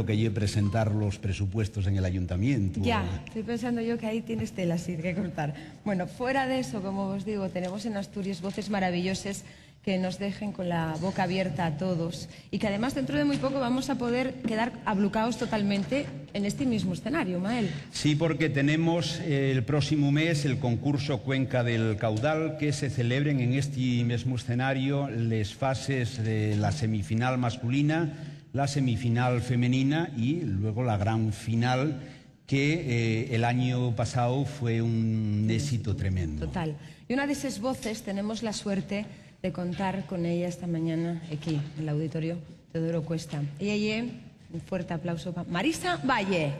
que yo presentar los presupuestos en el ayuntamiento. Ya, estoy pensando yo que ahí tienes tela sí que cortar. Bueno, fuera de eso, como os digo, tenemos en Asturias voces maravillosas que nos dejen con la boca abierta a todos y que además dentro de muy poco vamos a poder quedar ablucados totalmente en este mismo escenario, Mael. Sí, porque tenemos el próximo mes el concurso Cuenca del Caudal, que se celebren en este mismo escenario las fases de la semifinal masculina, la semifinal femenina y luego la gran final, que el año pasado fue un éxito tremendo. Total. Y una de esas voces tenemos la suerte de contar con ella esta mañana aquí, en el auditorio Teodoro Cuesta. Ella, un fuerte aplauso para Marisa Valle.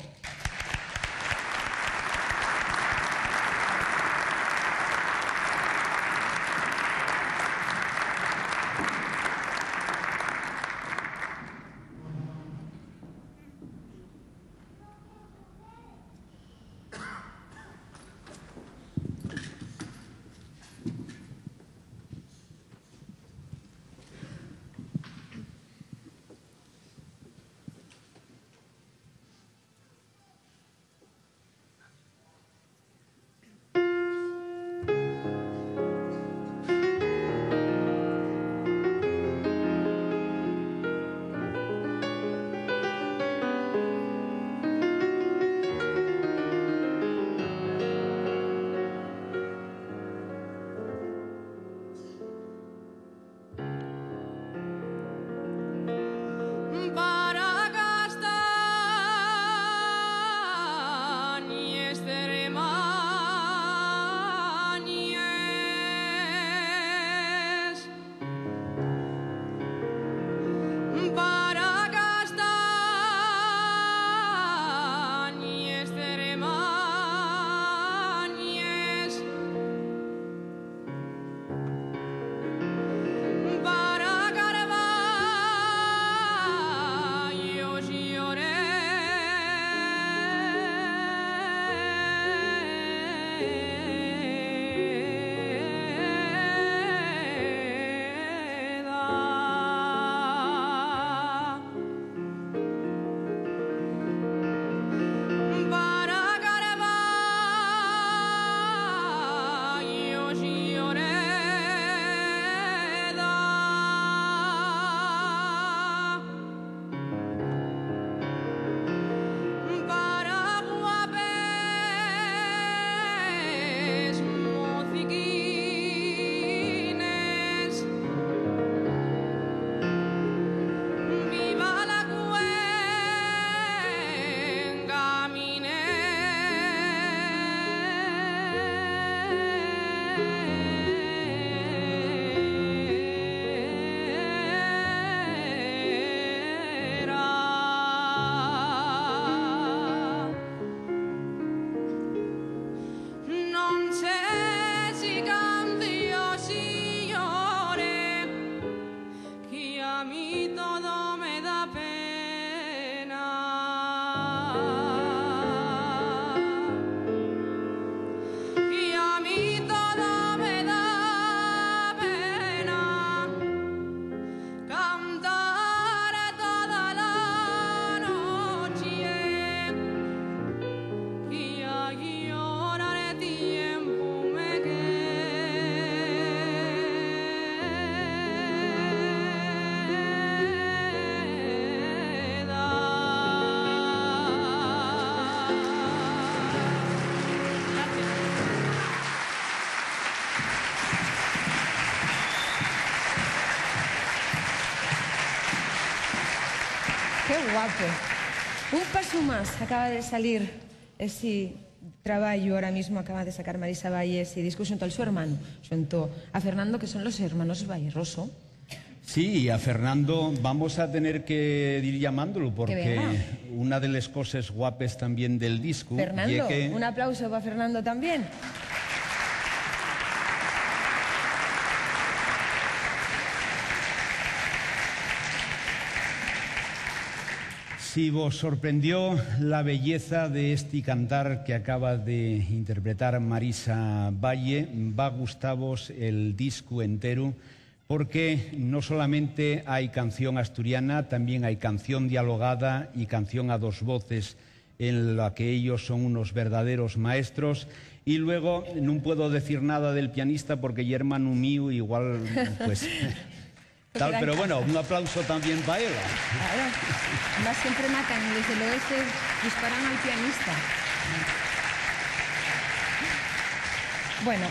Qué guapo. Un paso más. Acaba de salir ese trabajo, ahora mismo acaba de sacar Marisa Valle, ese disco junto al su hermano, junto a Fernando, que son los hermanos Valle Rosso. Sí, y a Fernando vamos a tener que ir llamándolo, porque una de las cosas guapes también del disco... Fernando, un aplauso para Fernando también. Si vos sorprendió la belleza de este cantar que acaba de interpretar Marisa Valle, va a gustaros el disco entero, porque no solamente hay canción asturiana, también hay canción dialogada y canción a dos voces, en la que ellos son unos verdaderos maestros. Y luego no puedo decir nada del pianista porque ya hermano mío igual pues tal, pero bueno, un aplauso también para ella. Claro, además siempre matan y desde el oeste disparan al pianista. Bueno,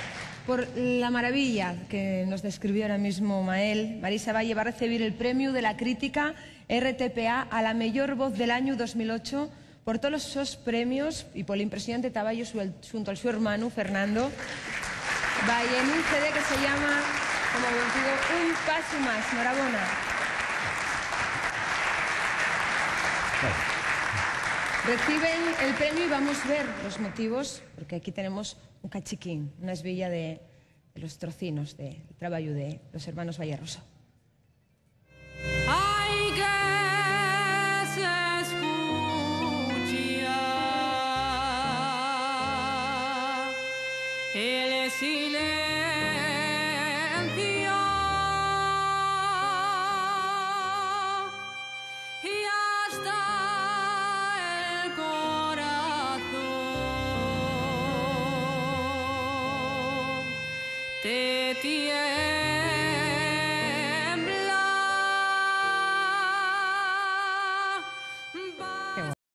por la maravilla que nos describió ahora mismo Mael, Marisa Valle va a recibir el premio de la crítica RTPA a la mejor voz del año 2008 por todos esos premios y por la impresionante trabajo junto al su hermano Fernando Valle en un CD que se llama, como os digo, Un Paso Más. Enhorabuena. Reciben el premio y vamos a ver los motivos, porque aquí tenemos un cachiquín, una esvilla de los trocinos del trabajo de los hermanos Valleroso. Ay, que se escucha el silencio y hasta el corazón te tiene.